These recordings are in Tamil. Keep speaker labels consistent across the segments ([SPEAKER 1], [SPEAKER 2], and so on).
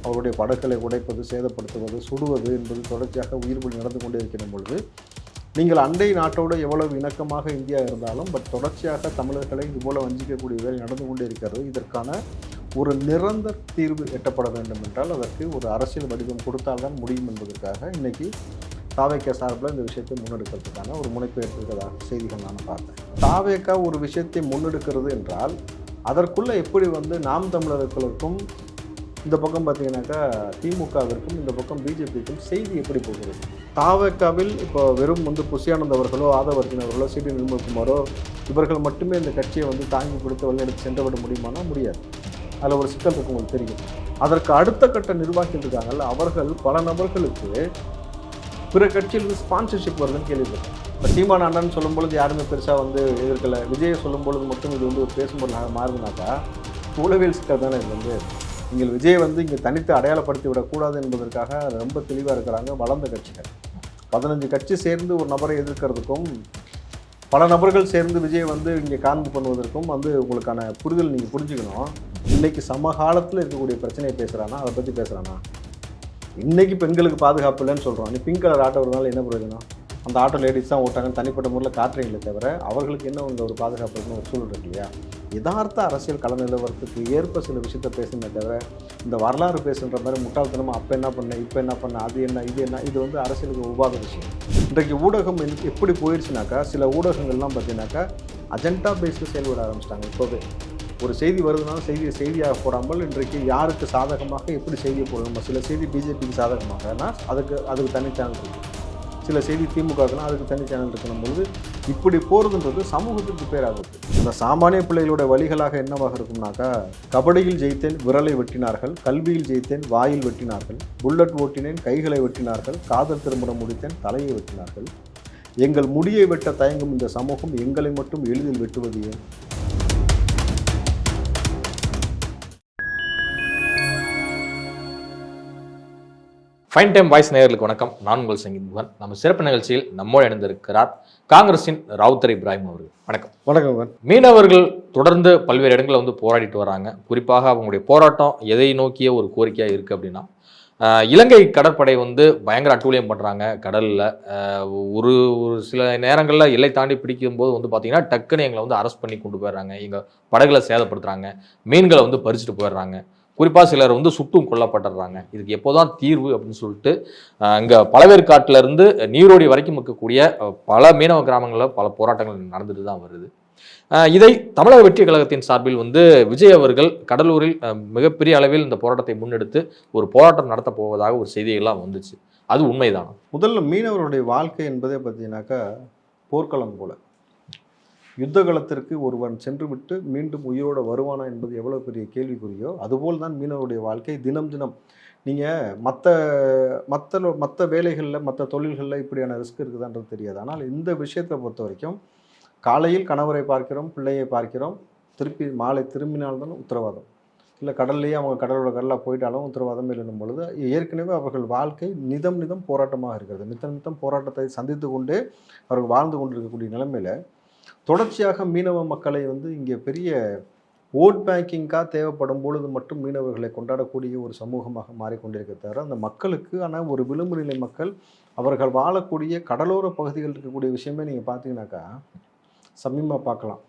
[SPEAKER 1] அவருடைய படகுகளை உடைப்பது, சேதப்படுத்துவது, சுடுவது என்பது தொடர்ச்சியாக உயிர்பலி நடந்து கொண்டே இருக்கிற பொழுது, நீங்கள் அண்டை நாட்டோடு எவ்வளவு இணக்கமாக இந்தியா இருந்தாலும் தொடர்ச்சியாக தமிழர்களை இதுபோல் வஞ்சிக்கக்கூடிய வேலை நடந்து கொண்டே இருக்கிறது. இதற்கான ஒரு நிரந்தர தீர்வு எட்டப்பட வேண்டும் என்றால் அதற்கு ஒரு அரசியல் வடிவம் கொடுத்தால்தான் முடியும் என்பதற்காக இன்றைக்கி தாவேக்கா சார்பில் இந்த விஷயத்தை முன்னெடுக்கிறதுக்கான ஒரு முனைப்பு எடுத்துக்கிறதாக செய்திகள் நான் பார்த்தேன். தாவேக்கா ஒரு விஷயத்தை முன்னெடுக்கிறது என்றால் அதற்குள்ளே எப்படி நாம் தமிழர்களுக்கும் இந்த பக்கம் பார்த்தீங்கன்னாக்கா திமுகவிற்கும் இந்த பக்கம் பிஜேபிக்கும் செய்தி எப்படி போகிறது? தாவேக்காவில் இப்போ வெறும் புஷியானந்த் அவர்களோ, ஆதவர்ஜினவர்களோ, சிடி நிர்மல்குமாரோ இவர்கள் மட்டுமே இந்த கட்சியை தாங்கி கொடுத்து வழிநடத்தி சென்று விட முடியுமானா முடியாது. அதில் ஒரு சிக்கல் இருக்கு, உங்களுக்கு தெரியும். அதற்கு அடுத்த கட்ட நிர்வாகிகள் இருக்காங்கல்ல, அவர்கள் பல நபர்களுக்கு பிற கட்சியிலிருந்து ஸ்பான்சர்ஷிப் வருதுன்னு கேள்விப்பட்டேன். இப்போ சீமான் அண்ணன் சொல்லும்பொழுது யாருமே பெருசாக எதிர்க்கலை. விஜயை சொல்லும்பொழுது மட்டும் இது ஒரு பேசும்பொருளாக மாறுதுனாக்கா உளவியல் சிக்கல் தானே. இது நீங்கள் விஜயை இங்கே தனித்து அடையாளப்படுத்தி விடக்கூடாது என்பதற்காக ரொம்ப தெளிவாக இருக்கிறாங்க வளர்ந்த கட்சிகள். 15 கட்சி சேர்ந்து ஒரு நபரை எதிர்க்கிறதுக்கும் பல நபர்கள் சேர்ந்து விஜயை இங்கே காண்பு பண்ணுவதற்கும் உங்களுக்கான புரிதல் நீங்கள் புரிஞ்சுக்கணும். இன்றைக்கி சமகாலத்தில் இருக்கக்கூடிய பிரச்சனையை பேசுகிறானா, அதை பற்றி பேசுகிறானா? இன்றைக்கி பெண்களுக்கு பாதுகாப்பு இல்லைன்னு சொல்கிறோம். நீ பிங்க் கலர் ஆட்டோ வருதுனால என்ன பிரயோஜனம்? அந்த ஆட்டோ லேடிஸ் தான் ஓட்டாங்கன்னு தனிப்பட்ட முறையில் காட்டுறீங்களே தவிர அவர்களுக்கு என்ன ஒரு பாதுகாப்பு இருக்குன்னு ஒரு சூழல் இருக்கு இல்லையா? யதார்த்த அரசியல் கள நிலவரத்துக்கு ஏற்ப சில விஷயத்தை பேசுனே தவிர இந்த வரலாறு பேசுகின்ற மாதிரி முட்டாள்தனமாக அப்போ என்ன பண்ண, இப்போ என்ன பண்ண, அது என்ன, இது என்ன, இது அரசியலுக்கு உபாத விஷயம். இன்றைக்கு ஊடகம் எப்படி போயிடுச்சுனாக்கா, சில ஊடகங்கள்லாம் பார்த்தீங்கன்னாக்கா அஜெண்டா பேஸில் செயல்பட ஆரம்பிச்சிட்டாங்க. இப்போவே ஒரு செய்தி வருதுனாலும் செய்தியாக போடாமல் இன்றைக்கு யாருக்கு சாதகமாக எப்படி செய்தியை போடணும். சில செய்தி பிஜேபிக்கு சாதகமாகனா அதுக்கு தனி சேனல் இருக்குது. சில செய்தி திமுகனா அதுக்கு தனி சேனல் இருக்கணும் பொழுது இப்படி போகிறதுன்றது சமூகத்துக்கு பேராகுது. இந்த சாமானிய பிள்ளைகளோட வழிகளாக என்னவாக இருக்கும்னாக்கா, கபடியில் ஜெயித்தேன் விரலை வெட்டினார்கள், கல்வியில் ஜெயித்தேன் வாயில் வெட்டினார்கள், புல்லட் ஓட்டினேன் கைகளை வெட்டினார்கள், காதல் திருமணம் முடித்தேன் தலையை வெட்டினார்கள், எங்கள் முடியை வெட்ட தயங்கும் இந்த சமூகம் எங்களை மட்டும் எளிதில் வெட்டுவது ஏன்?
[SPEAKER 2] ஃபைன் டைம் வாய்ஸ் நேயர்களுக்கு வணக்கம். நான் உங்கள் சங்கீத் முகன். நம்ம சிறப்பு நிகழ்ச்சியில் நம்மோடு இணைந்திருக்கிறார் காங்கிரஸின் ராவுத்தர் இப்ராஹிம் அவர்கள். வணக்கம்.
[SPEAKER 1] வணக்கம்.
[SPEAKER 2] மீனவர்கள் தொடர்ந்து பல்வேறு இடங்களில் போராடிட்டு வராங்க. குறிப்பாக அவங்களுடைய போராட்டம் எதை நோக்கிய ஒரு கோரிக்கையாக இருக்குது அப்படின்னா, இலங்கை கடற்படை பயங்கர அட்டூழியம் பண்ணுறாங்க கடலில். ஒரு சில நேரங்களில் எல்லை தாண்டி பிடிக்கும்போது பார்த்தீங்கன்னா டக்குன்னு எங்களை அரெஸ்ட் பண்ணி கொண்டு போயிடுறாங்க, எங்கள் படகுகளை சேதப்படுத்துகிறாங்க, மீன்களை பறிச்சுட்டு போயிடுறாங்க, குறிப்பாக சிலர் சுட்டும் கொல்லப்பட்டுறாங்க. இதுக்கு எப்போதான் தீர்வு அப்படின்னு சொல்லிட்டு இங்கே பழவேற்காட்டிலேருந்து நீரோடி வரைக்கும் இருக்கக்கூடிய பல மீனவ கிராமங்களில் பல போராட்டங்கள் நடந்துட்டு தான் வருது. இதை தமிழக வெற்றி கழகத்தின் சார்பில் விஜய் அவர்கள் கடலூரில் மிகப்பெரிய அளவில் இந்த போராட்டத்தை முன்னெடுத்து ஒரு போராட்டம் நடத்த போவதாக ஒரு செய்திகள்லாம் வந்துச்சு. அது உண்மைதான். முதல்ல
[SPEAKER 1] மீனவர்களுடைய வாழ்க்கை என்பதே பார்த்தீங்கன்னாக்கா போர்க்களம் போல. யுத்த காலத்திற்கு ஒருவன் சென்று விட்டு மீண்டும் உயிரோடு வருவானா என்பது எவ்வளோ பெரிய கேள்விக்குரியோ அதுபோல் தான் மீனவருடைய வாழ்க்கை. தினம் தினம் நீங்கள் மற்ற வேலைகளில் மற்ற தொழில்களில் இப்படியான ரிஸ்க் இருக்குதான்றது தெரியாது. ஆனால் இந்த விஷயத்தை பொறுத்த வரைக்கும் காலையில் கணவரை பார்க்கிறோம், பிள்ளையை பார்க்கிறோம், மாலை திரும்பினால்தான் உத்தரவாதம். இல்லை கடல்லையே அவங்க கடலாக போயிட்டாலும் உத்தரவாதம் இல்லைன்னும் பொழுது ஏற்கனவே அவர்கள் வாழ்க்கை நிதம் போராட்டமாக இருக்கிறது. நித்தம் போராட்டத்தை சந்தித்து கொண்டே அவர்கள் வாழ்ந்து கொண்டிருக்கக்கூடிய நிலைமையில் தொடர்ச்சியாக மீனவ மக்களை இங்கே பெரிய ஓட் பேங்கிங்காக தேவைப்படும் பொழுது மட்டும் மீனவர்களை கொண்டாடக்கூடிய ஒரு சமூகமாக மாறிக்கொண்டிருக்க தவிர அந்த மக்களுக்கு ஆனால் ஒரு விளிம்பு நிலை மக்கள் அவர்கள் வாழக்கூடிய கடலோர பகுதிகள் இருக்கக்கூடிய விஷயமே நீங்கள் பார்த்தீங்கன்னாக்கா சமீபமாக பார்க்கலாம்.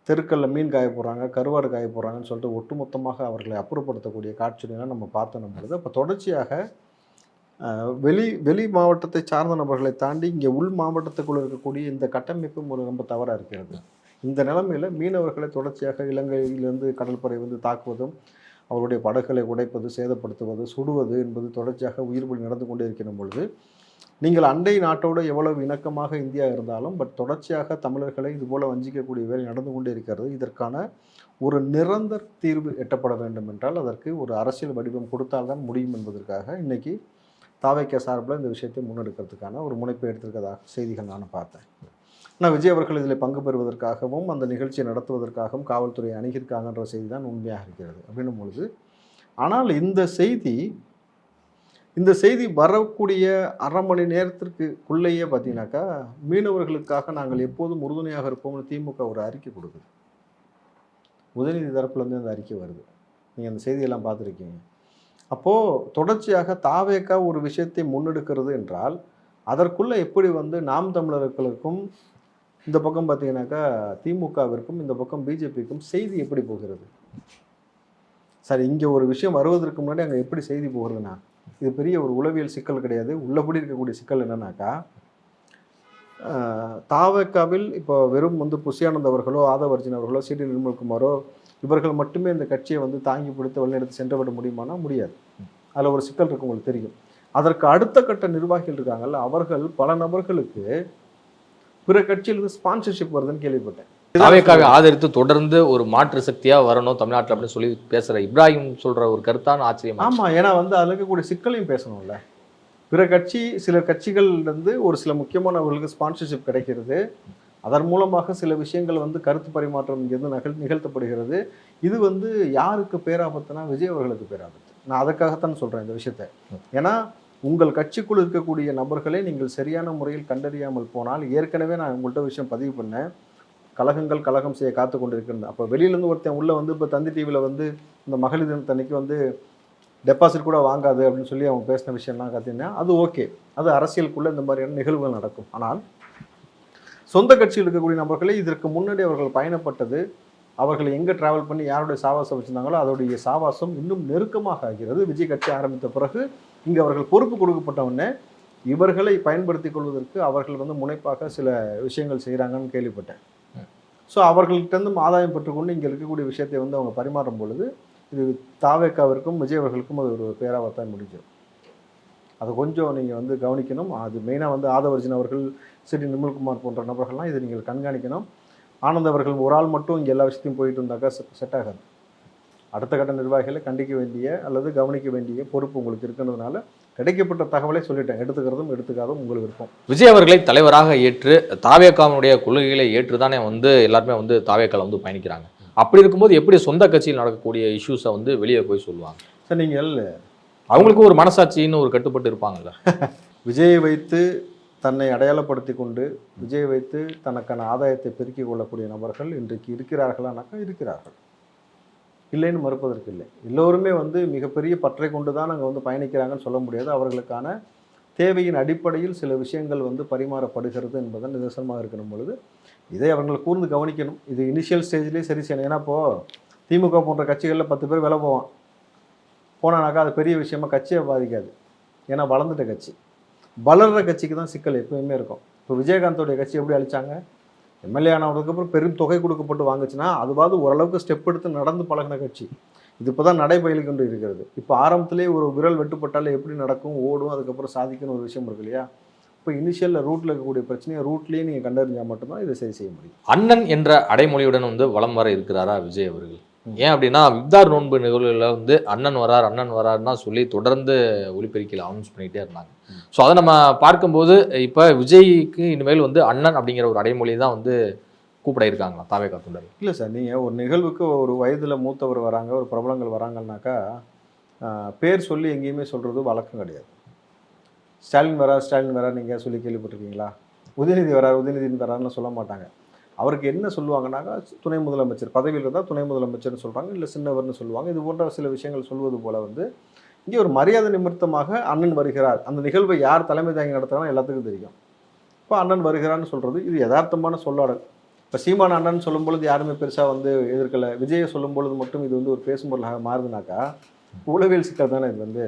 [SPEAKER 1] தெருக்களில் மீன் காய போடுறாங்க, கருவாடு காய போடுறாங்கன்னு சொல்லிட்டு ஒட்டுமொத்தமாக அவர்களை அப்புறப்படுத்தக்கூடிய காட்சிகள்லாம் நம்ம பார்த்தோம் பொழுது அப்போ தொடர்ச்சியாக வெளி மாவட்டத்தை சார்ந்த நபர்களை தாண்டி இங்கே உள் மாவட்டத்துக்குள்ளே இருக்கக்கூடிய இந்த கட்டமைப்பும் ஒரு ரொம்ப தவறாக இருக்கிறது. இந்த நிலைமையில் மீனவர்களை தொடர்ச்சியாக இலங்கையிலிருந்து கடற்படை தாக்குவதும் அவருடைய படகுகளை உடைப்பது, சேதப்படுத்துவது, சுடுவது என்பது தொடர்ச்சியாக உயிர்பலி நடந்து கொண்டே இருக்கிற பொழுது நீங்கள் அண்டை நாட்டோடு எவ்வளவு இணக்கமாக இந்தியா இருந்தாலும் தொடர்ச்சியாக தமிழர்களை இதுபோல் வஞ்சிக்கக்கூடிய வேலை நடந்து கொண்டே இருக்கிறது. இதற்கான ஒரு நிரந்தர தீர்வு எட்டப்பட வேண்டும் என்றால் அதற்கு ஒரு அரசியல் வடிவம் கொடுத்தால்தான் முடியும் என்பதற்காக இன்றைக்கி தாவேக்கா சார்பில் இந்த விஷயத்தை முன்னெடுக்கிறதுக்கான ஒரு முனைப்பை எடுத்திருக்கிறதாக செய்திகள் நான் பார்த்தேன். ஆனால் விஜய் அவர்கள் இதில் பங்கு பெறுவதற்காகவும் அந்த நிகழ்ச்சியை நடத்துவதற்காகவும் காவல்துறை அணுகியிருக்காங்கன்ற செய்தி தான் உண்மையாக இருக்கிறது அப்படின்னும் பொழுது, ஆனால் இந்த செய்தி வரக்கூடிய அரை மணி நேரத்திற்குள்ளேயே பார்த்தீங்கன்னாக்கா மீனவர்களுக்காக நாங்கள் எப்போதும் உறுதுணையாக இருப்போம்னு திமுக ஒரு அறிக்கை கொடுக்குது. உதயநிதி தரப்புலேருந்து அந்த அறிக்கை வருது. நீங்கள் அந்த செய்தியெல்லாம் பார்த்துருக்கீங்க. அப்போது தொடர்ச்சியாக தாவேக்கா ஒரு விஷயத்தை முன்னெடுக்கிறது என்றால் அதற்குள்ளே எப்படி வந்து நாம் தமிழர்களுக்கும் இந்த பக்கம் பார்த்தீங்கன்னாக்கா திமுகவிற்கும் இந்த பக்கம் பிஜேபிக்கும் செய்தி எப்படி போகிறது? சார், இங்கே ஒரு விஷயம் வருவதற்கு முன்னாடி அங்கே எப்படி செய்தி போகிறதுனா, இது பெரிய ஒரு உளவியல் சிக்கல் கிடையாது. உள்ளபடி இருக்கக்கூடிய சிக்கல் என்னன்னாக்கா, தாவேக்காவில் இப்போ வெறும் வந்து புஷியானந்த் அவர்களோ ஆதவர்ஜின் அவர்களோ சிடி நிர்மல்குமாரோ இவர்கள் மட்டுமே இந்த கட்சியை வந்து தாங்கி பிடித்து வழிநடத்தி சென்றுவிட முடியுமானா முடியாது. அதில் ஒரு சிக்கல் இருக்கு, உங்களுக்கு தெரியும். அதற்கு அடுத்த கட்ட நிர்வாகிகள் இருக்காங்கல்ல, அவர்கள் பல நபர்களுக்கு பிற கட்சியிலிருந்து ஸ்பான்சர்ஷிப் வருதுன்னு கேள்விப்பட்டேன்.
[SPEAKER 2] தாவேக்காவை ஆதரித்து தொடர்ந்து ஒரு மாற்று சக்தியா வரணும் தமிழ்நாட்டில் அப்படின்னு சொல்லி பேசுற இப்ராஹிம் சொல்ற ஒரு கருத்தான ஆச்சரியம்.
[SPEAKER 1] ஆமா, ஏன்னா வந்து அதில் இருக்கக்கூடிய சிக்கலையும் பேசணும்ல. பிற கட்சி சில கட்சிகள்லேருந்து ஒரு சில முக்கியமானவர்களுக்கு ஸ்பான்சர்ஷிப் கிடைக்கிறது, அதன் மூலமாக சில விஷயங்கள் வந்து கருத்து பரிமாற்றம் இங்கிருந்து நிகழ்த்தப்படுகிறது. இது வந்து யாருக்கு பேராபத்துனா விஜய் அவர்களுக்கு பேராபத்து. நான் அதுக்காகத்தான் சொல்கிறேன் இந்த விஷயத்தை. ஏன்னா உங்கள் கட்சிக்குள் இருக்கக்கூடிய நபர்களை நீங்கள் சரியான முறையில் கண்டறியாமல் போனால், ஏற்கனவே நான் உங்கள்கிட்ட விஷயம் பதிவு பண்ணேன், கலகம் செய்ய காத்து கொண்டு இருக்கிறது. அப்போ வெளியிலேருந்து ஒருத்தன் உள்ளே வந்து இப்போ தந்தி டிவியில் வந்து இந்த மகளிர் தினத்தன்னைக்கு வந்து டெபாசிட் கூட வாங்காது அப்படின்னு சொல்லி அவங்க பேசின விஷயம்லாம் பார்த்தீங்கன்னா அது ஓகே, அது அரசியலுக்குள்ளே இந்த மாதிரியான நிகழ்வுகள் நடக்கும். ஆனால் சொந்த கட்சியில் இருக்கக்கூடிய நபர்களே இதற்கு முன்னாடி அவர்கள் பயணப்பட்டது, அவர்கள் எங்கே ட்ராவல் பண்ணி யாருடைய சாவாசம் வச்சுருந்தாங்களோ அதோடைய சாவாசம் இன்னும் நெருக்கமாக ஆகிறது. விஜய் கட்சி ஆரம்பித்த பிறகு இங்கே அவர்கள் பொறுப்பு கொடுக்கப்பட்டவுடனே இவர்களை பயன்படுத்தி கொள்வதற்கு அவர்கள் வந்து முனைப்பாக சில விஷயங்கள் செய்கிறாங்கன்னு கேள்விப்பட்டேன். ஸோ அவர்கள்ட்டேருந்து ஆதாயம் பெற்றுக்கொண்டு இங்கே இருக்கக்கூடிய விஷயத்தை வந்து அவங்க பரிமாறும் பொழுது இது தாவேக்காவிற்கும் விஜய் அவர்களுக்கும் அது ஒரு பேராபத்தான் முடிஞ்சது. அதை கொஞ்சம் நீங்கள் வந்து கவனிக்கணும். அது மெயினாக வந்து ஆதவர்ஜின் அவர்கள், சிடி நிர்மல்குமார் போன்ற நபர்கள்லாம் இதை நீங்கள் கண்காணிக்கணும். ஆனந்த் அவர்கள் ஒரு ஆள் மட்டும் இங்கே எல்லா விஷயத்தையும் போயிட்டு இருந்தாக்கா செட் ஆகாது. அடுத்த கட்ட நிர்வாகிகளை கண்டிக்க வேண்டிய அல்லது கவனிக்க வேண்டிய பொறுப்பு உங்களுக்கு இருக்கிறதுனால கிடைக்கப்பட்ட தகவலை சொல்லிட்டேன். எடுத்துக்கிறதும் எடுத்துக்காதும் உங்களுக்கு இருக்கும்.
[SPEAKER 2] விஜய் அவர்களை தலைவராக ஏற்று தாவேக்காவுடைய கொள்கைகளை ஏற்றுதானே வந்து எல்லாருமே வந்து தாவேக்கால வந்து பயணிக்கிறாங்க. அப்படி இருக்கும்போது எப்படி சொந்த கட்சியில் நடக்கக்கூடிய இஷ்யூஸை வந்து வெளியே போய் சொல்லுவாங்க?
[SPEAKER 1] சார், நீங்கள்
[SPEAKER 2] அவங்களுக்கும் ஒரு மனசாட்சின்னு ஒரு கட்டுப்பட்டு இருப்பாங்கல்ல.
[SPEAKER 1] விஜயை வைத்து தன்னை அடையாளப்படுத்தி கொண்டு விஜயை வைத்து தனக்கான ஆதாயத்தை பெருக்கிக் கொள்ளக்கூடிய நபர்கள் இன்றைக்கு இருக்கிறார்களானாக்கா இருக்கிறார்கள், இல்லைன்னு மறுப்பதற்கு இல்லை. எல்லோருமே வந்து மிகப்பெரிய பற்றை கொண்டு தான் அங்கே வந்து பயணிக்கிறாங்கன்னு சொல்ல முடியாது. அவர்களுக்கான தேவையின் அடிப்படையில் சில விஷயங்கள் வந்து பரிமாறப்படுகிறது என்பதன் நிதர்சனமாக இருக்கணும் பொழுது இதை அவங்களை கூர்ந்து கவனிக்கணும். இது இனிஷியல் ஸ்டேஜ்லேயே சரி செய்யணும். ஏன்னா இப்போது திமுக போன்ற கட்சிகளில் 10 பேர் வேலை போனானாக்கா அது பெரிய விஷயமா கட்சியை பாதிக்காது. ஏன்னா வளர்ந்துட்ட கட்சி, வளர்கிற கட்சிக்கு தான் சிக்கல் எப்பயுமே இருக்கும். இப்போ விஜயகாந்தோடைய கட்சி எப்படி அழிச்சாங்க? எம்எல்ஏ ஆனதுக்கப்புறம் பெரும் தொகை கொடுக்கப்பட்டு வாங்குச்சுன்னா அதுவாது ஓரளவுக்கு ஸ்டெப் எடுத்து நடந்து பழகின கட்சி. இது இப்போ தான் நடைபயிலி கொண்டு இருக்கிறது. இப்போ ஆரம்பத்திலே ஒரு விரல் வெட்டுப்பட்டாலே எப்படி நடக்கும், ஓடும், அதுக்கப்புறம் சாதிக்கணும் ஒரு விஷயம் இருக்கு இல்லையா? இப்போ இனிஷியலில் ரூட்டில் இருக்கக்கூடிய பிரச்சனையை ரூட்லேயே நீங்கள் கண்டறிஞ்சால் மட்டும்தான் இதை சரி செய்ய முடியும்.
[SPEAKER 2] அண்ணன் என்ற அடைமொழியுடன் வந்து வலம் வர இருக்கிறாரா விஜய் அவர்கள்? ஏன் அப்படின்னா இஃப்தார் நோன்பு நிகழ்வுகளில் வந்து அண்ணன் வராருன்னா சொல்லி தொடர்ந்து ஒலிபெருக்கியில் அனௌன்ஸ் பண்ணிகிட்டே இருந்தாங்க. ஸோ அதை நம்ம பார்க்கும்போது இப்போ விஜய்க்கு இனிமேல் வந்து அண்ணன் அப்படிங்கிற ஒரு அடைமொழி தான் வந்து கூப்பிட இருக்காங்களா தாவேக்கா தொண்டர்கள்?
[SPEAKER 1] இல்லை சார், நீங்கள் ஒரு நிகழ்வுக்கு ஒரு வயதில் மூத்தவர் வராங்க, ஒரு பிரபலங்கள் வராங்கன்னாக்கா பேர் சொல்லி எங்கேயுமே சொல்கிறது வழக்கம் கிடையாது. ஸ்டாலின் வரார் நீங்கள் சொல்லி கேள்விப்பட்டிருக்கீங்களா? உதயநிதி வராருன்னு சொல்ல மாட்டாங்க. அவருக்கு என்ன சொல்லுவாங்கன்னாக்கா துணை முதலமைச்சர் பதவியில் இருந்தால் துணை முதலமைச்சர்னு சொல்கிறாங்க, இல்லை சின்னவர்னு சொல்லுவாங்க. இது போன்ற சில விஷயங்கள் சொல்வது போல் வந்து இங்கே ஒரு மரியாதை நிமித்தமாக அண்ணன் வருகிறார், அந்த நிகழ்வை யார் தலைமை தாங்கி நடத்துகிறான்னு எல்லாத்துக்கும் தெரியும். இப்போ அண்ணன் வருகிறான்னு சொல்கிறது இது யதார்த்தமான சொல்லாடல். இப்போ சீமான அண்ணன் சொல்லும் பொழுது யாருமே பெருசாக வந்து எதிர்க்கலை, விஜயை சொல்லும் பொழுது மட்டும் இது வந்து ஒரு பேசும் பொருளாக மாறுதுனாக்கா உளவியல் சிக்கல் தானே. இது வந்து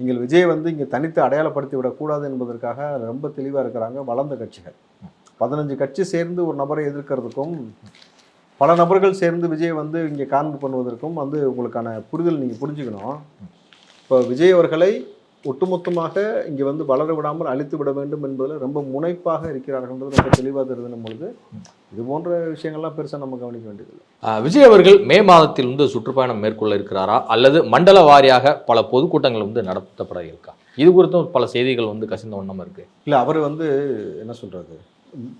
[SPEAKER 1] நீங்கள் விஜயை வந்து இங்கே தனித்து அடையாளப்படுத்தி விடக்கூடாது என்பதற்காக ரொம்ப தெளிவாக இருக்கிறாங்க வளர்ந்த கட்சிகள். 15 கட்சி சேர்ந்து ஒரு நபரை எதிர்க்கிறதுக்கும் பல நபர்கள் சேர்ந்து விஜய் வந்து இங்கே கார்னர் பண்ணுவதற்கும் வந்து உங்களுக்கான புரிதல் நீங்கள் புரிஞ்சுக்கணும். இப்போ விஜய் அவர்களை ஒட்டுமொத்தமாக இங்கே வந்து வளர விடாமல் அழித்து விட வேண்டும் என்பதில் ரொம்ப முனைப்பாக இருக்கிறார்கள்ன்றது ரொம்ப தெளிவாக தெரிஞ்சும் பொழுது இது போன்ற விஷயங்கள்லாம் பெருசாக நம்ம கவனிக்க வேண்டியதில்லை.
[SPEAKER 2] விஜய் அவர்கள் மே மாதத்தில் வந்து சுற்றுப்பயணம் மேற்கொள்ள இருக்கிறாரா அல்லது மண்டல வாரியாக பல பொதுக்கூட்டங்கள் வந்து நடத்தப்பட இருக்கா? இது குறித்தும் பல செய்திகள் வந்து கசிந்த வண்ணம் இருக்குது.
[SPEAKER 1] இல்லை, அவர் வந்து என்ன சொல்கிறது,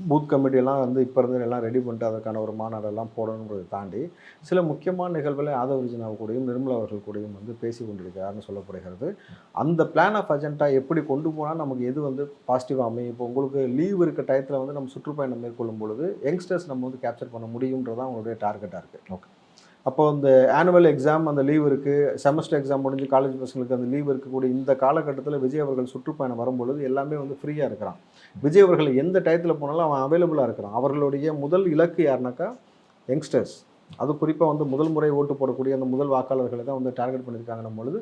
[SPEAKER 1] பூத் கமிட்டியெல்லாம் வந்து இப்போ இருந்து எல்லாம் ரெடி பண்ணிட்டு அதற்கான ஒரு மாநாடெல்லாம் போடணுன்றதை தாண்டி சில முக்கியமான நிகழ்வுகளை ஆதவர்ஜினா கூடயும் நிர்மலா அவர்கள் கூடயும் வந்து பேசி கொண்டிருக்கிறாருன்னு சொல்லப்படுகிறது. அந்த பிளான் ஆஃப் அஜெண்டா எப்படி கொண்டு போனால் நமக்கு எது வந்து பாசிட்டிவாக அமையும். இப்போ உங்களுக்கு லீவ் இருக்க டயத்தில் வந்து நம்ம சுற்றுப்பயணம் மேற்கொள்ளும் பொழுது யங்ஸ்டர்ஸ் நம்ம வந்து கேப்சர் பண்ண முடியுன்றதான் அவங்களுடைய டார்கெட்டாக இருக்குது. ஓகே, அப்போ இந்த ஆனுவல் எக்ஸாம் அந்த லீவ் இருக்குது, செமஸ்டர் எக்ஸாம் முடிஞ்சு காலேஜ் பசங்களுக்கு அந்த லீவ் இருக்கக்கூடிய இந்த காலகட்டத்தில் விஜய் அவர்கள் சுற்றுப்பயணம் வரும்பொழுது எல்லாமே வந்து ஃப்ரீயாக இருக்கிறான். விஜய் அவர்கள் எந்த டயத்தில் போனாலும் அவன் அவைலபிளாக இருக்கிறான். அவர்களுடைய முதல் இலக்கு யாருனாக்கா யங்ஸ்டர்ஸ், அது குறிப்பாக வந்து முதல் முறை ஓட்டு போடக்கூடிய அந்த முதல் வாக்காளர்களை தான் வந்து டார்கெட் பண்ணியிருக்காங்கன்னும் பொழுது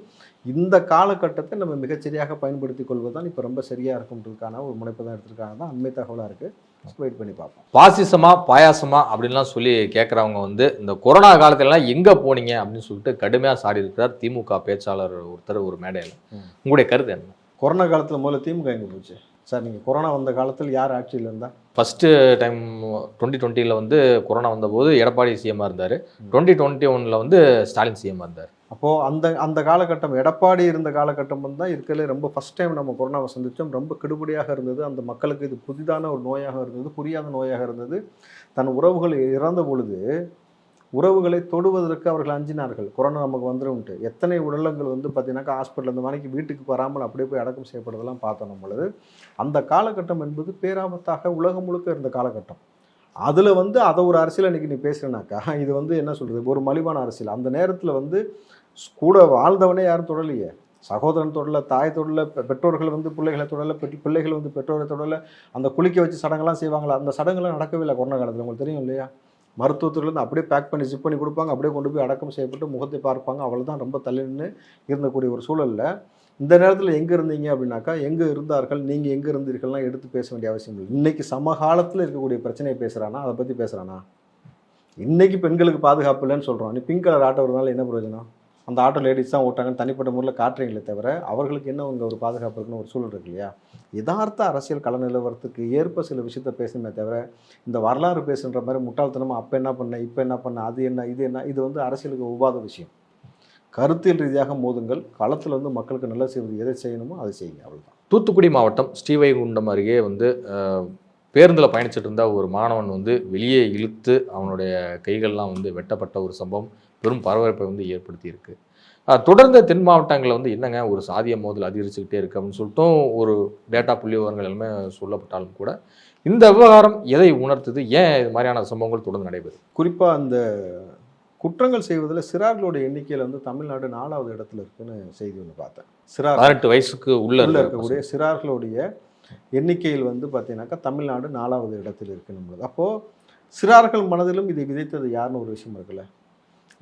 [SPEAKER 1] இந்த காலகட்டத்தை நம்ம மிகச்சரியாக பயன்படுத்தி கொள்வது தான் இப்போ ரொம்ப சரியாக இருக்கும்ன்றதுக்கான ஒரு முனைப்பு தான் எடுத்திருக்காங்க தான் அண்மை தகவலாக இருக்குது. வெயிட் பண்ணி பார்ப்போம்.
[SPEAKER 2] பாசிசமா பாயாசமா அப்படின்லாம் சொல்லி கேட்குறவங்க வந்து இந்த கொரோனா காலத்துலலாம் எங்கே போனீங்க அப்படின்னு சொல்லிட்டு கடுமையாக சாடி இருக்கிறார் திமுக பேச்சாளர் ஒருத்தர் ஒரு மேடையில். உங்களுடைய கருத்து என்ன?
[SPEAKER 1] கொரோனா காலத்தில் முதல்ல திமுக எங்கே போச்சு சார்? நீங்கள் கொரோனா வந்த காலத்தில் யார் ஆட்சியில் இருந்தால்?
[SPEAKER 2] ஃபஸ்ட்டு டைம் 2020 வந்து கொரோனா வந்தபோது எடப்பாடி சிஎம்மாக இருந்தார். 2021 வந்து ஸ்டாலின் சிஎம்மாக இருந்தார்.
[SPEAKER 1] அப்போது அந்த காலகட்டம் எடப்பாடி இருந்த காலகட்டம் வந்து தான் இருக்கிறதுல ரொம்ப ஃபஸ்ட் டைம் நம்ம கொரோனாவை சந்தித்தோம். ரொம்ப கெடுபடியாக இருந்தது. அந்த மக்களுக்கு இது புதிதான ஒரு நோயாக இருந்தது, புரியாத நோயாக இருந்தது. தன் உறவுகள் இறந்த பொழுது உறவுகளை தொடுவதற்கு அவர்கள் அஞ்சினார்கள். கொரோனா நமக்கு வந்துடும்ட்டு எத்தனை உடலங்கள் வந்து பார்த்தீங்கன்னாக்கா ஹாஸ்பிட்டல் இந்த மணிக்கு வீட்டுக்கு வராமல் அப்படியே போய் அடக்கம் செய்யப்படுறதெல்லாம் பார்த்தோம் பொழுது அந்த காலகட்டம் என்பது பேராபத்தாக உலகம் முழுக்க இருந்த காலகட்டம். அதில் வந்து அதை ஒரு அரசியல் அன்றைக்கி நீ பேசுகிறேனாக்கா இது வந்து என்ன சொல்கிறது, ஒரு மலிவான அரசியல். அந்த நேரத்தில் வந்து கூட வாழ்ந்தவனே யாரும் தொடலையே, சகோதரன் தொடலை, தாய் தொடலை, பெற்றோர்கள் வந்து பிள்ளைகளை தொடலை, பிள்ளைகள் வந்து பெற்றோரை தொடலை. அந்த குளிக்க வச்சு சடங்கெல்லாம் செய்வாங்களா, அந்த சடங்குலாம் நடக்கவே இல்லை கொரோனா காலத்தில். உங்களுக்கு தெரியும் இல்லையா? மருத்துவத்துலேருந்து அப்படியே பேக் பண்ணி ஜிப் பண்ணி கொடுப்பாங்க, அப்படியே கொண்டு போய் அடக்கம் செய்யப்பட்டு முகத்தை பார்ப்பாங்க. அவ்வளோதான், ரொம்ப தள்ளி நின்று இருந்தக்கூடிய ஒரு சூழலில் இந்த நேரத்தில் எங்கே இருந்தீங்க அப்படின்னாக்கா எங்கே இருந்தார்கள், நீங்கள் எங்கே இருந்தீர்கள்லாம் எடுத்து பேச வேண்டிய அவசியம் இல்லை. இன்றைக்கி சமகாலத்தில் இருக்கக்கூடிய பிரச்சனையை பேசுகிறானா, அதை பற்றி பேசுகிறானா? இன்றைக்கி பெண்களுக்கு பாதுகாப்பு இல்லைன்னு சொல்கிறோம். நீ பிங்க் கலர் ஆட்டோ வரனால என்ன பிரயோஜனம்? அந்த ஆட்டோ லேடிஸ் தான் ஓட்டாங்கன்னு தனிப்பட்ட முறையில் காட்டுறீங்களே தவிர அவர்களுக்கு என்ன உங்கள் ஒரு பாதுகாப்பு இருக்குன்னு ஒரு சூழல் இருக்கு இல்லையா? யதார்த்த அரசியல் கள நிலவரத்துக்கு ஏற்ப சில விஷயத்த பேசணுமே தவிர இந்த வரலாறு பேசுன்ற மாதிரி முட்டாள்தனமாக அப்போ என்ன பண்ண, இப்போ என்ன பண்ண, அது என்ன, இது என்ன, இது வந்து அரசியலுக்கு உபாத விஷயம். கருத்தியல் ரீதியாக மோதுங்கள், களத்தில் வந்து மக்களுக்கு நல்ல செய்வது எதை செய்யணுமோ அதை செய்யுங்க, அவ்வளோதான்.
[SPEAKER 2] தூத்துக்குடி மாவட்டம் ஸ்ரீவைகுண்டம் அருகே வந்து பேருந்தில் பயணிச்சுட்டு இருந்த ஒரு மாணவன் வந்து வெளியே இழுத்து அவனுடைய கைகள்லாம் வந்து வெட்டப்பட்ட ஒரு சம்பவம் பெரும் பரபரப்பை வந்து ஏற்படுத்தியிருக்கு. தொடர்ந்து தென் மாவட்டங்களில் வந்து என்னங்க ஒரு சாதிய மோதல் அதிகரிச்சுக்கிட்டே இருக்குது அப்படின்னு சொல்லிட்டும் ஒரு டேட்டா புள்ளி விவரங்கள் எல்லாமே சொல்லப்பட்டாலும் கூட இந்த விவகாரம் எதை உணர்த்துது? ஏன் இது மாதிரியான சம்பவங்கள் தொடர்ந்து நடைபெறுது?
[SPEAKER 1] குறிப்பாக அந்த குற்றங்கள் செய்வதில் சிறார்களுடைய எண்ணிக்கையில் வந்து தமிழ்நாடு 4வது இடத்துல இருக்குன்னு செய்தி ஒன்று பார்த்தேன்.
[SPEAKER 2] 18 வயசுக்கு உள்ள
[SPEAKER 1] இருக்கக்கூடிய சிறார்களுடைய எண்ணிக்கையில் வந்து பார்த்தீங்கன்னாக்கா தமிழ்நாடு 4வது இடத்தில் இருக்குன்னு. அப்போது சிறார்கள் மனதிலும் இதை விதைத்தது யாருன்னு ஒரு விஷயம் இருக்குல்ல.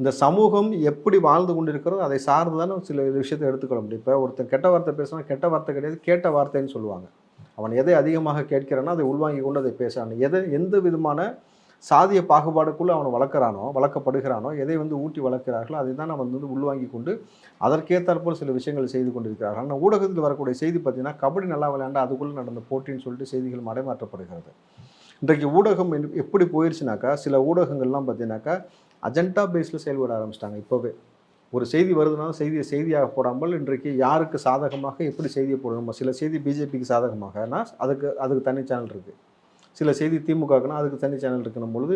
[SPEAKER 1] இந்த சமூகம் எப்படி வாழ்ந்து கொண்டு இருக்கிறதோ அதை சார்ந்து தானே சில விஷயத்தை எடுத்துக்கொள்ள முடியும். இப்போ ஒருத்தன் கெட்ட வார்த்தை பேசுனா கெட்ட வார்த்தை கிடையாது, கேட்ட வார்த்தைன்னு சொல்லுவாங்க. அவன் எதை அதிகமாக கேட்கிறானோ அதை உள்வாங்கி கொண்டு அதை பேசுறான். எந்த விதமான சாதிய பாகுபாடுக்குள்ளே அவனை வளர்க்கப்படுகிறானோ, எதை வந்து ஊட்டி வளர்க்கிறார்களோ அதை தான் அவன் வந்து உள்வாங்கி கொண்டு அதற்கேற்றாற்போல் சில விஷயங்கள் செய்து கொண்டிருக்கிறார்கள். ஆனால் ஊடகத்தில் வரக்கூடிய செய்தி பார்த்தீங்கன்னா கபடி நல்லா விளையாண்டா அதுக்குள்ளே நடந்த போட்டின்னு சொல்லிட்டு செய்திகள் மடைமாற்றப்படுகிறது. இன்றைக்கு ஊடகம் எப்படி போயிடுச்சுனாக்கா சில ஊடகங்கள்லாம் பார்த்தீங்கன்னாக்கா அஜெண்டா பேஸில் செயல்பட ஆரம்பிச்சிட்டாங்க. இப்போவே ஒரு செய்தி வருதுனாலும் செய்தியாக போடாமல் இன்றைக்கு யாருக்கு சாதகமாக எப்படி செய்தியை போடணும். சில செய்தி பிஜேபிக்கு சாதகமாகனா அதுக்கு தனி சேனல் இருக்குது, சில செய்தி திமுகனா அதுக்கு தனி சேனல் இருக்கணும் பொழுது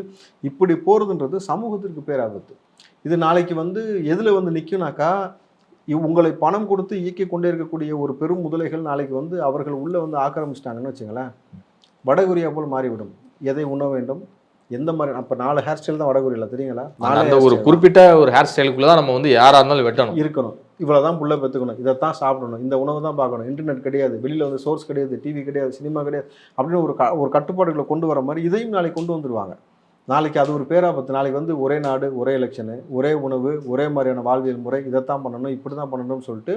[SPEAKER 1] இப்படி போகிறதுன்றது சமூகத்திற்கு பேராபத்து. இது நாளைக்கு வந்து எதில் வந்து நிற்குனாக்கா உங்களை பணம் கொடுத்து இயக்கி கொண்டே இருக்கக்கூடிய ஒரு பெரும் முதலைகள் நாளைக்கு வந்து அவர்கள் உள்ளே வந்து ஆக்கிரமிச்சிட்டாங்கன்னு வச்சுங்களேன், வடகொரியா போல் மாறிவிடும். எதை உண்ண வேண்டும், எந்த மாதிரி. அப்போ 4 ஹேர் ஸ்டைல் தான் வடகொரியாவில் தெரியுங்களா?
[SPEAKER 2] அந்த ஒரு குறிப்பிட்ட ஒரு ஹேர் ஸ்டைலுக்குள்ள தான் நம்ம வந்து யாராக இருந்தாலும் வெட்டணும்
[SPEAKER 1] இருக்கணும். இவ்வளோ தான் புள்ள பெற்றுக்கணும், இதை தான் சாப்பிடணும், இந்த உணவு தான் பார்க்கணும், இன்டர்நெட் கிடையாது, வெளியில் வந்து சோர்ஸ் கிடையாது, டிவி கிடையாது, சினிமா கிடையாது அப்படின்னு ஒரு கட்டுப்பாடுகளை கொண்டு வர மாதிரி இதையும் நாளைக்கு கொண்டு வந்துடுவாங்க. நாளைக்கு அது ஒரு பேராபத்து. நாளைக்கு வந்து ஒரே நாடு, ஒரே எலெக்ஷனு, ஒரே உணவு, ஒரே மாதிரியான வாழ்வியல் முறை, இதைத்தான் பண்ணணும், இப்படி தான் பண்ணணும்னு சொல்லிட்டு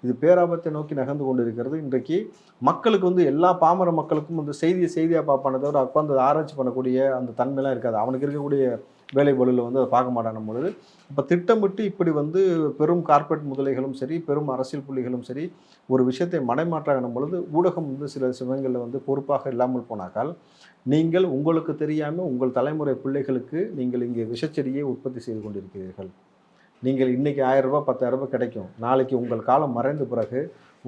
[SPEAKER 1] இது பேராபத்தை நோக்கி நகர்ந்து கொண்டு இருக்கிறது. இன்றைக்கு மக்களுக்கு வந்து எல்லா பாமர மக்களுக்கும் வந்து செய்தியாக பார்ப்பானே தவிர உட்காந்து ஆராய்ச்சி பண்ணக்கூடிய அந்த தன்மையெல்லாம் இருக்காது. அவனுக்கு இருக்கக்கூடிய வேலை பொருளில் வந்து அதை பார்க்க மாட்டான பொழுது இப்போ திட்டமிட்டு இப்படி வந்து பெரும் கார்ப்பரேட் முதலைகளும் சரி, பெரும் அரசியல் புள்ளிகளும் சரி ஒரு விஷயத்தை மடைமாற்றாகணும் பொழுது ஊடகம் வந்து சில சமயங்களில் வந்து பொறுப்பாக இல்லாமல் போனாக்கால் நீங்கள் உங்களுக்கு தெரியாமல் உங்கள் தலைமுறை பிள்ளைகளுக்கு நீங்கள் இங்கே விஷச்செடியை உற்பத்தி செய்து கொண்டிருக்கிறீர்கள். நீங்கள் இன்றைக்கி 1000 ரூபா 10,000 ரூபாய் கிடைக்கும், நாளைக்கு உங்கள் காலம் மறைந்த பிறகு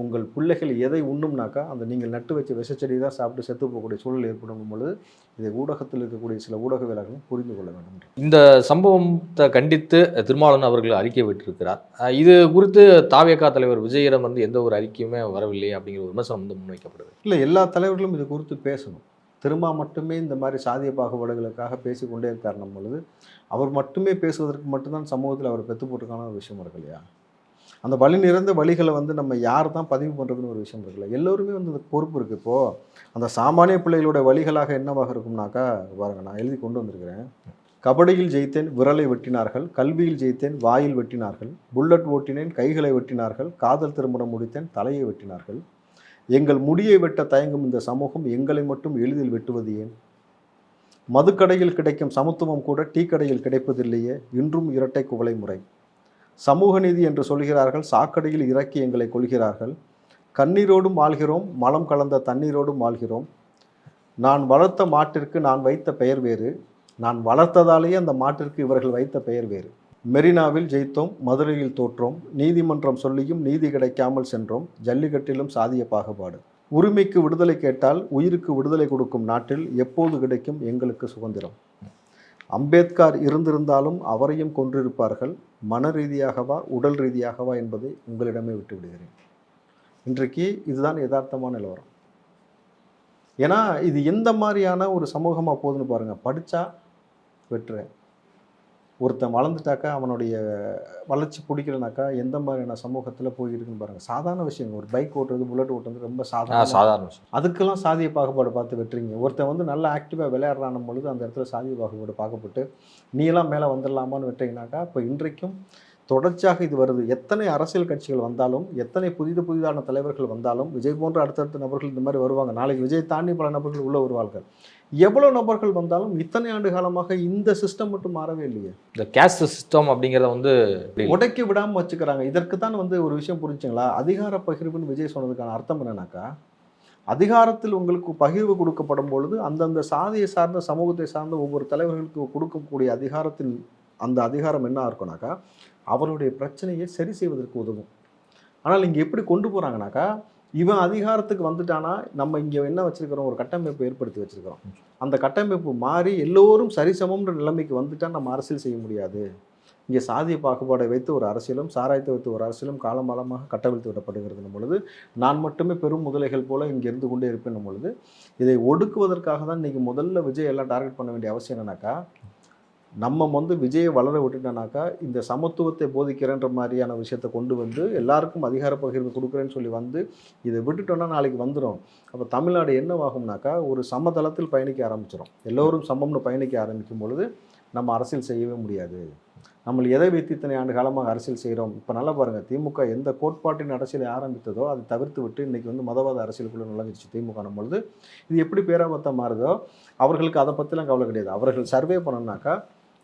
[SPEAKER 1] உங்கள் பிள்ளைகள் எதை உண்ணும்னாக்கா அந்த நீங்கள் நட்டு வச்ச விஷச்செடி தான் சாப்பிட்டு செத்து போகக்கூடிய சூழல் ஏற்படும் பொழுது இதை ஊடகத்தில் இருக்கக்கூடிய சில ஊடகவியலாளர்களும் புரிந்து கொள்ள வேண்டும்.
[SPEAKER 2] இந்த சம்பவத்தை கண்டித்து திருமாவளவன் அவர்கள் அறிக்கை விட்டிருக்கிறார். இது குறித்து தாவேகா தலைவர் விஜயிடம் வந்து எந்த ஒரு அறிக்கையுமே வரவில்லை அப்படிங்கிற ஒரு விமர்சனம் வந்து முன்வைக்கப்படுது.
[SPEAKER 1] இல்லை, எல்லா தலைவர்களும் இது குறித்து பேசணும். திருமா மட்டுமே இந்த மாதிரி சாதிய பாகுபாடுகளுக்காக பேசிக்கொண்டே இருக்கார் பொழுது அவர் மட்டுமே பேசுவதற்கு மட்டும்தான் சமூகத்தில் அவர் பெற்று போட்டிருக்கான ஒரு விஷயம் இருக்கு இல்லையா? அந்த வழி நிறைந்த வழிகளை வந்து நம்ம யார் தான் பதிவு பண்ணுறதுன்னு ஒரு விஷயம் இருக்குல்ல. எல்லோருமே வந்து அந்த பொறுப்பு இருக்குது. இப்போது அந்த சாமானிய பிள்ளைகளுடைய வழிகளாக என்னவாக இருக்கும்னாக்கா, பாருங்க நான் எழுதி கொண்டு வந்திருக்கிறேன். கபடியில் ஜெயித்தேன் விரலை வெட்டினார்கள், கல்வியில் ஜெயித்தேன் வாயில் வெட்டினார்கள், புல்லட் ஓட்டினேன் கைகளை வெட்டினார்கள், காதல் திருமணம் முடித்தேன் தலையை வெட்டினார்கள், எங்கள் முடியை வெட்ட தயங்கும் இந்த சமூகம் எங்களை மட்டும் எளிதில் வெட்டுவது ஏன்? மதுக்கடையில் கிடைக்கும் சமத்துவம் கூட டீ கடையில் கிடைப்பதில்லையே, இன்றும் இரட்டை குவளை முறை. சமூக நீதி என்று சொல்கிறார்கள், சாக்கடையில் இறக்கி எங்களை கொள்கிறார்கள், கண்ணீரோடும் வாழ்கிறோம், மலம் கலந்த தண்ணீரோடும் வாழ்கிறோம். நான் வளர்த்த மாட்டிற்கு நான் வைத்த பெயர் வேறு, நான் வளர்த்ததாலேயே அந்த மாட்டிற்கு இவர்கள் வைத்த பெயர் வேறு. மெரினாவில் ஜெயித்தோம், மதுரையில் தோற்றோம், நீதிமன்றம் சொல்லியும் நீதி கிடைக்காமல் சென்றோம், ஜல்லிக்கட்டிலும் சாதிய பாகுபாடு. உரிமைக்கு விடுதலை கேட்டால் உயிருக்கு விடுதலை கொடுக்கும் நாட்டில் எப்போது கிடைக்கும் எங்களுக்கு சுதந்திரம்? அம்பேத்கர் இருந்திருந்தாலும் அவரையும் கொன்றிருப்பார்கள், மன ரீதியாகவா உடல் ரீதியாகவா என்பதை உங்களிடமே விட்டு விடுகிறேன். இன்றைக்கு இதுதான் யதார்த்தமான நிலவரம். ஏன்னா இது எந்த மாதிரியான ஒரு சமூகமாக போகுதுன்னு பாருங்கள். படித்தா வெட்டுற ஒருத்தன் வளர்ந்துட்டாக்கா அவனுடைய வளர்ச்சி பிடிக்கலனாக்கா எந்த மாதிரியான சமூகத்தில் போயிருக்குன்னு பாருங்கள். சாதாரண விஷயம், ஒரு பைக் ஓட்டுறது புல்லட் ஓட்டுறது ரொம்ப சாதாரண விஷயம். அதுக்கெல்லாம் சாதிய பாகுபாடு பார்த்து வெட்டுறீங்க. ஒருத்தன் வந்து நல்லா ஆக்டிவாக விளையாடுறான் பொழுது அந்த இடத்துல சாதிய பாகுபாடு பார்க்கப்பட்டு நீலாம் மேலே வந்துடலாமான்னு வெட்டுறீங்கனாக்கா, இப்போ இன்றைக்கும் தொடர்ச்சியாக இது வருது. எத்தனை அரசியல் கட்சிகள் வந்தாலும், எத்தனை புதிதான தலைவர்கள் வந்தாலும், விஜய் போன்ற அடுத்தடுத்த நபர்கள் இந்த மாதிரி வருவாங்க. நாளைக்கு விஜய் தாண்டி பல நபர்கள் உள்ள வருவார்கள். எவ்வளோ நபர்கள் வந்தாலும் இத்தனை ஆண்டு காலமாக இந்த சிஸ்டம் மட்டும் மாறவே இல்லையே.
[SPEAKER 2] இந்த கேஸ்ட் சிஸ்டம் அப்படிங்கிறத வந்து
[SPEAKER 1] உடைக்க விடாமல் வச்சுக்கிறாங்க. இதற்கு தான் வந்து ஒரு விஷயம் புரிஞ்சுங்களா, அதிகார பகிர்வுன்னு விஜய் சொன்னதுக்கான அர்த்தம் என்னன்னாக்கா, அதிகாரத்தில் உங்களுக்கு பகிர்வு கொடுக்கப்படும் பொழுது அந்தந்த சாதியை சார்ந்த சமூகத்தை சார்ந்த ஒவ்வொரு தலைவர்களுக்கு கொடுக்கக்கூடிய அதிகாரத்தின் அந்த அதிகாரம் என்ன இருக்கும்னாக்கா, அவருடைய பிரச்சனையை சரி செய்வதற்கு உதவும். ஆனால் இங்கே எப்படி கொண்டு போகிறாங்கனாக்கா, இவன் அதிகாரத்துக்கு வந்துட்டானா நம்ம இங்கே என்ன வச்சுருக்கிறோம், ஒரு கட்டமைப்பு ஏற்படுத்தி வச்சுருக்கிறோம். அந்த கட்டமைப்பு மாறி எல்லோரும் சரிசமன்ற நிலைமைக்கு வந்துட்டா நம்ம அரசியல் செய்ய முடியாது. இங்கே சாதிய பாகுபாடை வைத்து ஒரு அரசியலும் சாராயத்தை வைத்து ஒரு அரசியலும் காலமாக கட்டவிழ்த்து விடப்படுகிறது பொழுது, நான் மட்டுமே பெரும் முதலைகள் போல இங்கே இருந்து கொண்டே இருப்பேன் பொழுது, இதை ஒடுக்குவதற்காக தான் இன்றைக்கி முதல்ல விஜய் எல்லாம் டார்கெட் பண்ண வேண்டிய அவசியம் என்னன்னாக்கா, நம்ம வந்து விஜயை வளர விட்டுட்டோனாக்கா இந்த சமத்துவத்தை போதிக்கிறேன்ற மாதிரியான விஷயத்தை கொண்டு வந்து எல்லாருக்கும் அதிகார பகிர்வு கொடுக்குறேன்னு சொல்லி வந்து இதை விட்டுட்டோன்னா நாளைக்கு வந்துடும். அப்போ தமிழ்நாடு என்னவாகும்னாக்கா, ஒரு சமதளத்தில் பயணிக்க ஆரம்பிச்சிடும். எல்லோரும் சமம்னு பயணிக்க ஆரம்பிக்கும் பொழுது நம்ம அரசியல் செய்யவே முடியாது. நம்ம எதை வைத்து இத்தனை ஆண்டு காலமாக அரசியல் செய்கிறோம். இப்போ நல்லா பாருங்கள், திமுக எந்த கோட்பாட்டின் அரசியலை ஆரம்பித்ததோ அதை தவிர்த்து விட்டு இன்றைக்கி வந்து மதவாத அரசியலுக்குள்ளே நுழைஞ்சிச்சு திமுக. பொழுது இது எப்படி பேராபத்தாக மாறுதோ அவர்களுக்கு அதை பற்றிலாம் கவலை கிடையாது. அவர்கள் சர்வே பண்ணணுன்னாக்கா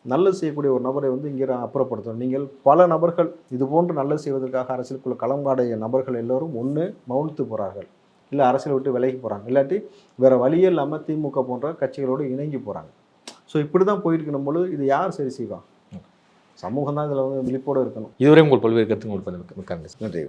[SPEAKER 1] நல்லது செய்யக்கூடிய ஒரு நபரை வந்து இங்கே அப்புறப்படுத்தணும். நீங்கள் பல நபர்கள் இது போன்று நல்லது செய்வதற்காக அரசியலுக்குள்ள களங்காடைய நபர்கள் எல்லோரும் ஒன்று மௌனித்து போகிறார்கள், இல்லை அரசியலை விட்டு விலகி போகிறாங்க, இல்லாட்டி வேறு வழியே இல்லாமல் திமுக போன்ற கட்சிகளோடு இணங்கி போகிறாங்க. ஸோ இப்படி தான் போயிருக்கணும் பொழுது இது யார் சரி செய்வா? சமூகம் தான் இதில் வந்து விழிப்போடு இருக்கணும்.
[SPEAKER 2] இதுவரை உங்கள் பல்வேறு கருத்துக்கள் நன்றி.